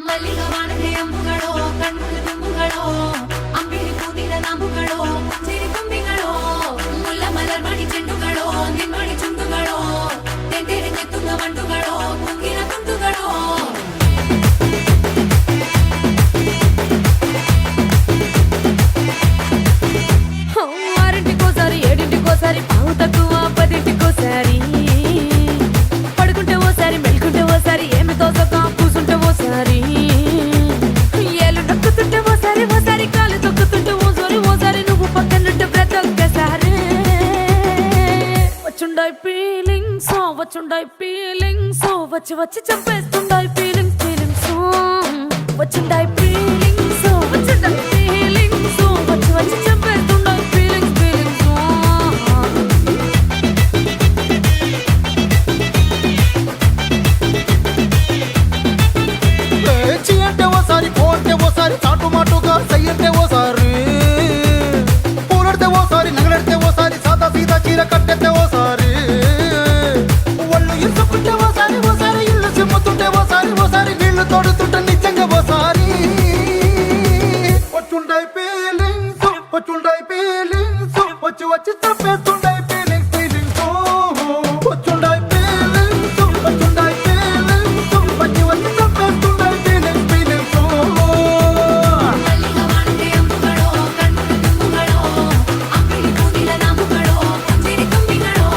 ಮಲ್ಲಿಗ ವಾಣದೆ ಅಂಬುಗಳೋ ಕಣ್ಮುಲ ತುಂಬುಗಳೋ ಅಂಬಿರಿ ಕೂದಿದ ನಾಂಬುಗಳೋ ಸಿರಿ ತುಂಬಿಗಳೋ ಮುಲ್ಲ ಮಲರ್ ಮಣಿ ಚೆಂಡುಗಳೋ ನಿಮ್ಮಣಿ ಚುಂಡುಗಳೋ ತೆಂದೆರೆ ತೆತ್ತುಂಗ ಮಂಡುಗಳೋ ಕುಂಗಿನ ತುಂಡುಗಳೋ ఆరింటికోసారి ఏడింటికోసారి పావు తక్కువ పదింటికోసారి పడుకుంటే ఓసారి మెలుకుంటే ఓసారి ఏమి తోసక కూసుంటే ఓసారి ఏళ్ళు నొక్కుతుంటే ఓసారి ఓసారి కాలు తొక్కుతుంటే ఓసారి ఓసారి నువ్వు పక్కనుంటే ప్రతి ఒక్కసారి వచ్చుండాయి ఫీలింగ్స్ వచ్చి వచ్చి చంపేస్తుండాయి ఫీలింగ్స్ వచ్చుండాయి ఫీలింగ్స్ వచ్చి వచ్చి చంపేస్తుండాయి ఫీలింగ్స్ అంటే ఓసారి పోతే ఓసారి చాటు మాటుగా సయ్యంటే ఓసారి పూలడితే ఓసారి నగలడితే ఓసారి సాదా సీదా చీర కట్టెత్తే ఓసారి ఒళ్ళు ఇసుకుంటే ఓసారి ఓసారి ఇల్లు సిమ్ముతుంటే ఓసారి ఓసారి నీళ్లు తోడుతుంటే నిజంగా ఓసారి వచ్చుండాయి ఫీలింగ్స్ వచ్చి వచ్చి తప్పేస్తుండాయి ఫీలింగ్స్ వచ్చుండాయి ఫీలింగ్స్ వచ్చి వచ్చి తప్పేస్తుండాయి ఫీలింగ్స్ ಮಲ್ಲಿಗ ವಾಣದೆ ಅಂಬುಗಳೋ ಕಣ್ಮುಲ ತುಂಬುಗಳೋ ಅಂಬಿರಿ ಕೂದಿದ ನಾಂಬುಗಳೋ ಸಿರಿ ತುಂಬಿಗಳೋ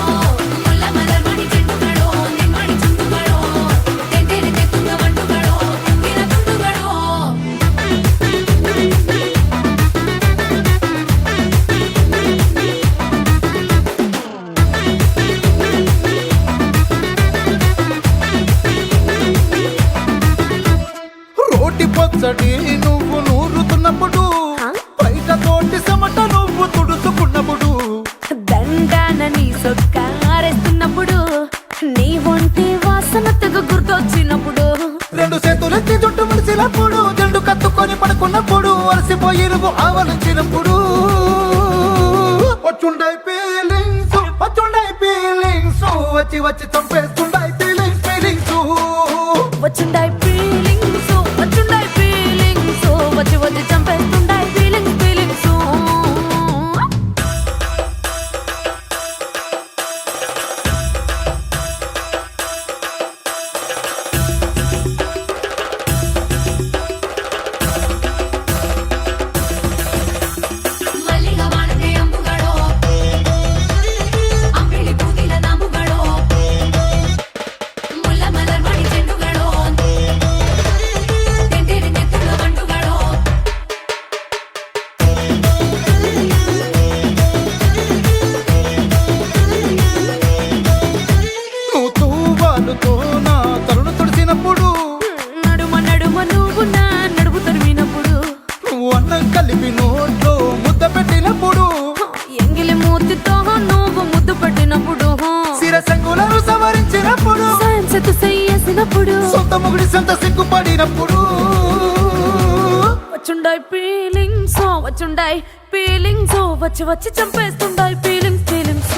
ಮುಲ್ಲ ಮಲರ್ ಮಣಿ ಚೆಂಡುಗಳೋ ನಿಮ್ಮಣಿ ಚುಂಡುಗಳೋ ತೆಂದೆರೆ ತೆತ್ತುಂಗ ಮಂಡುಗಳೋ ಕುಂಗಿನ ತುಂಡುಗಳೋ రోటి పచ్చడి నువ్వు నూరుతున్నప్పుడు బయట తోటి సమట నువ్వు తుడుచుకున్నప్పుడు దండాన నీ సొక్కారేస్తున్నప్పుడు నీ ఒంటి వాసన తెగ గుర్తొచ్చినప్పుడు రెండు చేతులెత్తి జుట్టు ముడిచినప్పుడు జండు కత్తుకొని పడుకున్నప్పుడు అలసిపోయి నువ్వు ఆవలించినప్పుడు వచ్చుండాయి ఫీలింగ్స్ వచ్చి వచ్చి చంపేస్తుండాయి ఫీలింగ్స్ వచ్చుండాయి ఫీలింగ్స్ వచ్చి వచ్చి చంపేస్తుండాయి ఫీలింగ్స్ ಮಲ್ಲಿಗ ವಾಣದೆ ಅಂಬುಗಳೋ ಅಂಬಿಳಿ ಕೂದಿದ ನಾಂಬುಗಳೋ ಮುಲ್ಲ ಮಲರ್ ಮಣಿ ಚೆಂಡುಗಳೋ ತೆಂದೆರೆ ತೆತ್ತುಂಗ ಮಂಡುಗಳೋ నువ్వు తూవాలుతో నా తరుణ తుడిచినప్పుడు నడుమ నడుమ నువ్వు నా నడుము తరిమినప్పుడు నువ్వు అన్నం కలిపి నోట్లో ముద్ద పెట్టినప్పుడు ఎంగిలి మూతితో నువ్వు ముద్దు పట్టినప్పుడు శిరసంగులను సవరించినప్పుడు సైన్సెతు చెయ్యేసినప్పుడు సొంత ముగుడి సొంత సిగ్గుపడినప్పుడు వచ్చుండాయి ఫీలింగ్స్ వచ్చి వచ్చి చంపేస్తుండాయి ఫీలింగ్స్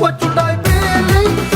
వచ్చుండాయి ఫీలింగ్స్